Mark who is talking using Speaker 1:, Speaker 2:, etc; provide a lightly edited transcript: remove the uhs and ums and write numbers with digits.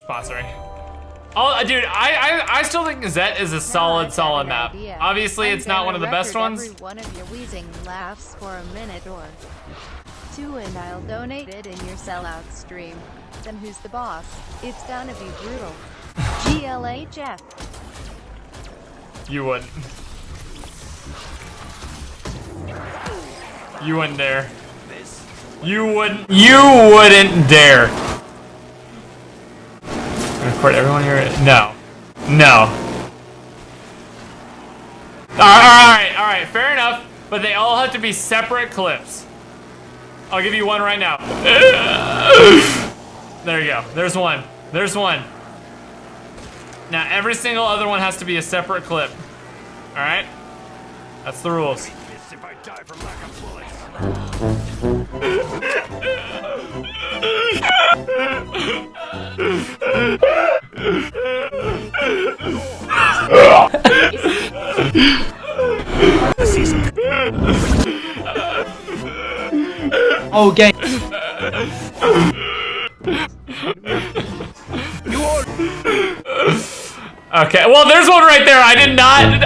Speaker 1: Sponsoring. Oh, dude, I still think Zet is a solid map. Obviously, it's not one of the best ones.
Speaker 2: Every one of your wheezing laughs for a minute or two, and I'll donate it in your sellout stream. Then who's the boss? It's gonna be brutal. GLHF.
Speaker 1: You wouldn't. You wouldn't dare. You wouldn't. You wouldn't dare. Record everyone here. No. No. Alright, fair enough. But they all have to be separate clips. I'll give you one right now. There you go. There's one. There's one. Now every single other one has to be a separate clip. Alright? That's the rules.
Speaker 3: If I die from lack of bullets.
Speaker 4: Oh, game.
Speaker 1: Okay, well, there's one right there. I did not.